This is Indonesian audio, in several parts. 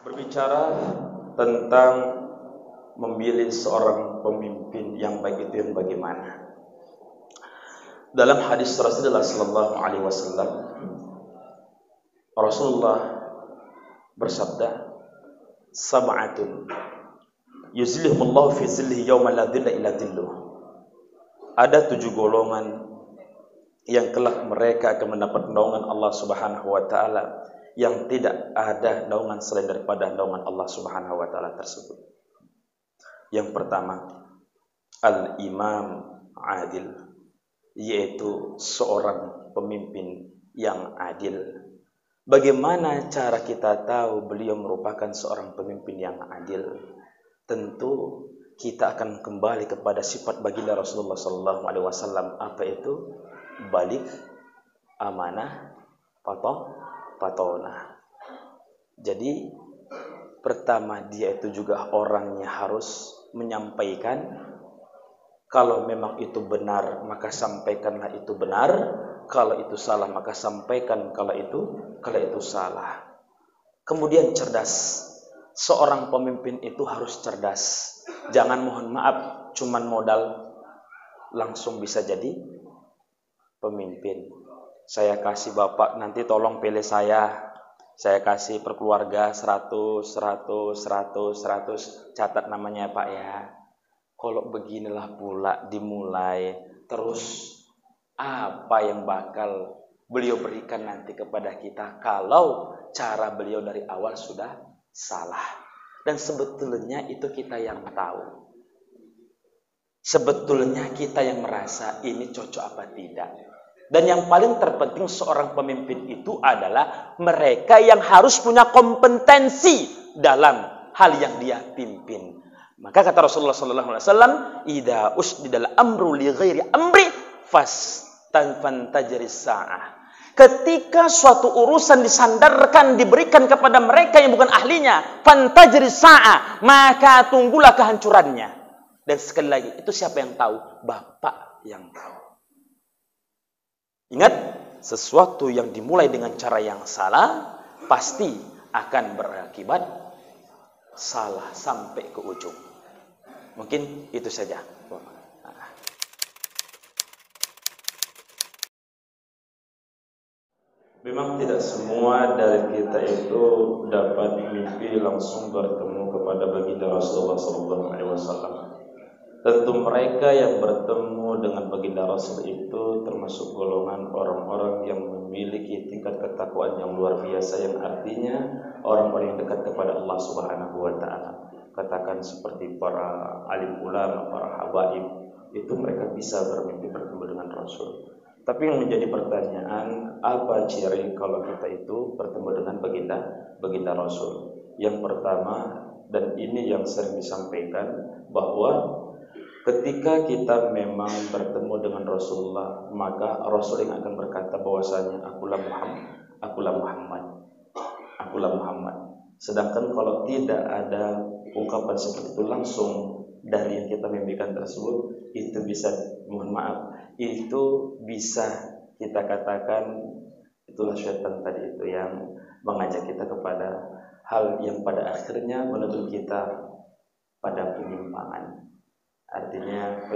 Berbicara tentang memilih seorang pemimpin yang baik itu yang bagaimana? Dalam hadis Rasulullah sallallahu alaihi wasallam, Rasulullah bersabda, "Sab'atun yuzilluhumullahu fi zillihi yauma la dhilla illa dhilluh." Ada 7 golongan yang kelak mereka akan mendapat naungan Allah Subhanahu wa taala yang tidak ada naungan selain daripada naungan Allah Subhanahu wa taala tersebut. Yang pertama, al-imam adil, yaitu seorang pemimpin yang adil. Bagaimana cara kita tahu beliau merupakan seorang pemimpin yang adil? Tentu kita akan kembali kepada sifat baginda Rasulullah sallallahu alaihi wasallam. Apa itu? Balik, amanah, patona. Jadi pertama, dia itu juga orangnya harus menyampaikan. Kalau memang itu benar, maka sampaikanlah itu benar. Kalau itu salah, maka sampaikan kalau itu salah. Kemudian cerdas. Seorang pemimpin itu harus cerdas. Jangan mohon maaf, cuman modal langsung bisa jadi pemimpin. Saya kasih Bapak, nanti tolong pilih saya. Saya kasih per keluarga 100. Catat namanya Pak ya. Kalau beginilah pula dimulai, terus apa yang bakal beliau berikan nanti kepada kita kalau cara beliau dari awal sudah salah. Dan sebetulnya itu kita yang tahu. Sebetulnya kita yang merasa ini cocok apa tidak. Dan yang paling terpenting seorang pemimpin itu adalah mereka yang harus punya kompetensi dalam hal yang dia pimpin. Maka kata Rasulullah sallallahu alaihi wasallam, "Idza usdidal amru li ghairi amri fantajris sa'ah." Ketika suatu urusan disandarkan, diberikan kepada mereka yang bukan ahlinya, fantajris sa'ah, maka tunggulah kehancurannya. Dan sekali lagi, itu siapa yang tahu? Bapak yang tahu. Ingat, sesuatu yang dimulai dengan cara yang salah pasti akan berakibat salah sampai ke ujung. Mungkin itu saja. Memang tidak semua dari kita itu dapat mimpi langsung bertemu kepada baginda Rasulullah SAW. Tentu mereka yang bertemu dengan baginda Rasul itu termasuk golongan orang-orang yang memiliki tingkat ketakwaan yang luar biasa, yang artinya orang-orang yang dekat kepada Allah Subhanahu wa taala. Katakan seperti para alim ulama, para habaib, itu mereka bisa bermimpi bertemu dengan Rasul. Tapi yang menjadi pertanyaan, apa ciri kalau kita itu bertemu dengan baginda Rasul? Yang pertama, dan ini yang sering disampaikan, bahwa ketika kita memang bertemu dengan Rasulullah, maka Rasul yang akan berkata bahwasanya akulah Muhammad. Sedangkan kalau tidak ada ungkapan seperti itu langsung dari yang kita mimpikan tersebut, itu bisa, mohon maaf, itu bisa kita katakan itulah syaitan tadi itu yang mengajak kita kepada hal yang pada akhirnya menuntun kita pada penyimpangan. Artinya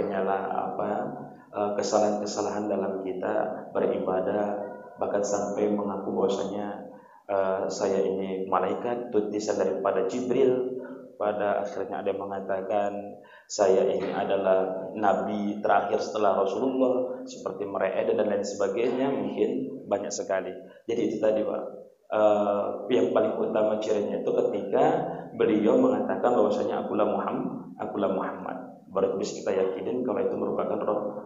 kesalahan-kesalahan dalam kita beribadah, bahkan sampai mengaku bahwasanya saya ini malaikat, tutisan daripada Jibril. Pada akhirnya ada yang mengatakan saya ini adalah nabi terakhir setelah Rasulullah, seperti mereka dan lain sebagainya, mungkin banyak sekali. Jadi itu tadi Pak, yang paling utama cirinya itu ketika beliau mengatakan bahwasanya akulah Muhammad. Baru bisa kita yakinin kalau itu merupakan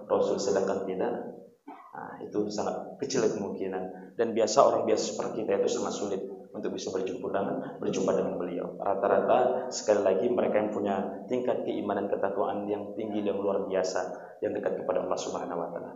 Rasul, sedangkan tidak, nah, itu sangat kecil kemungkinan. Dan orang biasa seperti kita itu sangat sulit untuk bisa berjumpa dengan beliau. Rata-rata sekali lagi mereka yang punya tingkat keimanan ketakwaan yang tinggi dan luar biasa, yang dekat kepada Allah Subhanahu wa taala.